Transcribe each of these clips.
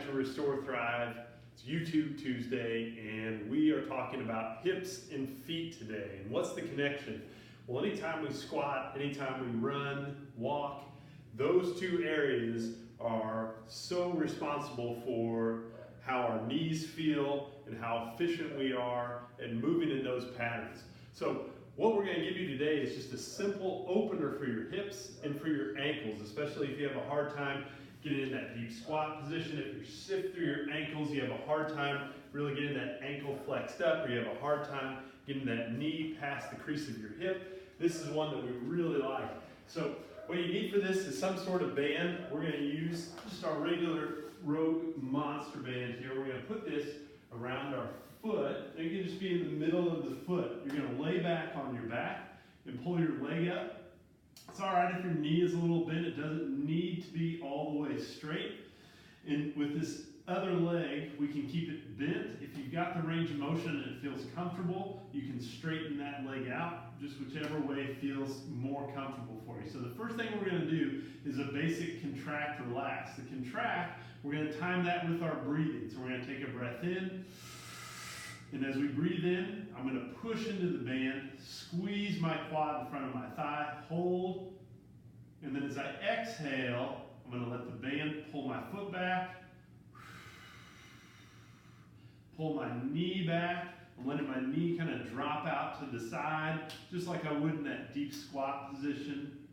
to Restore Thrive. It's YouTube Tuesday, and we are talking about hips and feet today. And what's the connection? Well, anytime we squat, anytime we run, walk, those two areas are so responsible for how our knees feel and how efficient we are at moving in those patterns. So what we're going to give you today is just a simple opener for your hips and for your ankles, especially if you have a hard time getting in that deep squat position. If you're stiff through your ankles, you have a hard time really getting that ankle flexed up, or you have a hard time getting that knee past the crease of your hip. This is one that we really like. So what you need for this is some sort of band. We're going to use just our regular Rogue Monster band here. We're going to put this around our foot. It can just be in the middle of the foot. You're going to lay back on your back and pull your leg up. It's all right if your knee is a little bent. It doesn't need to be all the way straight. And with this other leg, we can keep it bent. If you've got the range of motion and it feels comfortable, you can straighten that leg out, just whichever way feels more comfortable for you. So the first thing we're going to do is a basic contract, relax. The contract, we're going to time that with our breathing. So we're going to take a breath in. And as we breathe in, I'm going to push into the band, squeeze my quad in front of my thigh, hold. And then as I exhale, I'm going to let the band pull my foot back, pull my knee back. I'm letting my knee kind of drop out to the side, just like I would in that deep squat position.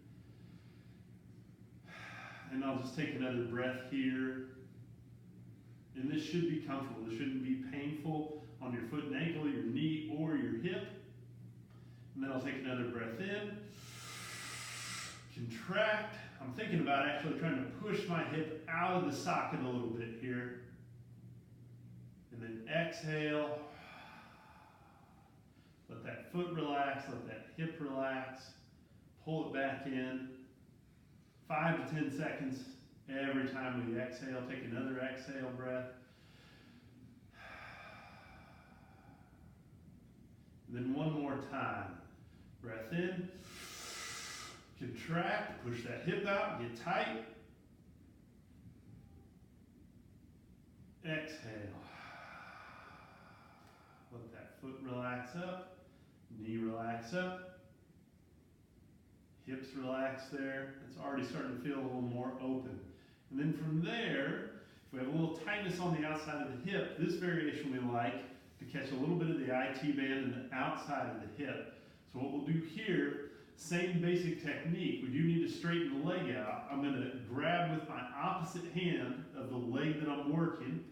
And I'll just take another breath here. And this should be comfortable. This shouldn't be painful on your foot and ankle, your knee, or your hip. And then I'll take another breath in. Contract. I'm thinking about actually trying to push my hip out of the socket a little bit here. And then exhale. Let that foot relax, let that hip relax. Pull it back in. 5 to 10 seconds every time we exhale. Take another exhale breath. And then one more time. Breath in. Contract. Push that hip out. Get tight. Exhale. Let that foot relax up. Knee relax up. Hips relax there. It's already starting to feel a little more open. And then from there, if we have a little tightness on the outside of the hip, this variation we like to catch a little bit of the IT band in the outside of the hip. So what we'll do here, same basic technique. We do need to straighten the leg out. I'm going to grab with my opposite hand of the leg that I'm working.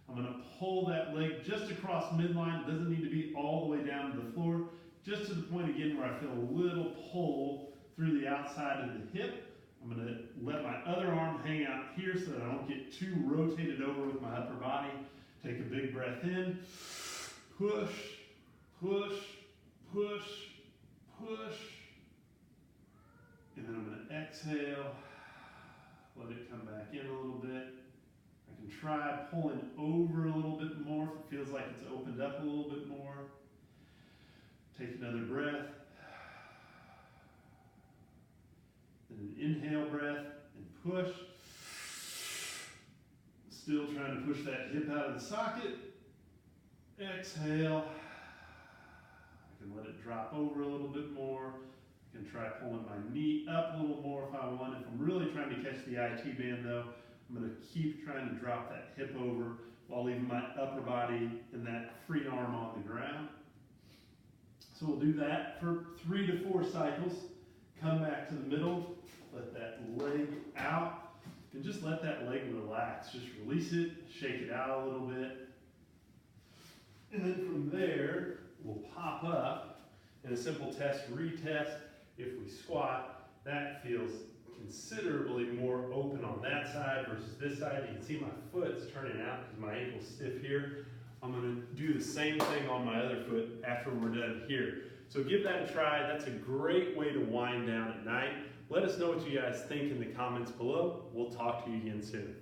I'm going to pull that leg just across midline. It doesn't need to be all the way down to the floor, just to the point again where I feel a little pull through the outside of the hip. I'm going to let my other arm hang out here so that I don't get too rotated over with my upper body. Take a big breath in. Push, push, push, push. And then I'm going to exhale. Let it come back in a little bit. I can try pulling over a little bit more if it feels like it's opened up a little bit more. Take another breath. Then an inhale breath and push. Still trying to push that hip out of the socket. Exhale. I can let it drop over a little bit more. I can try pulling my knee up a little more if I want. If I'm really trying to catch the IT band though, I'm going to keep trying to drop that hip over while leaving my upper body and that free arm on the ground. So we'll do that for 3 to 4 cycles. Come back to the middle, let that leg out, and just let that leg relax. Just release it, shake it out a little bit. And then from there, we'll pop up in a simple test, retest. If we squat, that feels considerably more open on that side versus this side. You can see my foot's turning out because my ankle's stiff here. I'm going to do the same thing on my other foot after we're done here. So give that a try. That's a great way to wind down at night. Let us know what you guys think in the comments below. We'll talk to you again soon.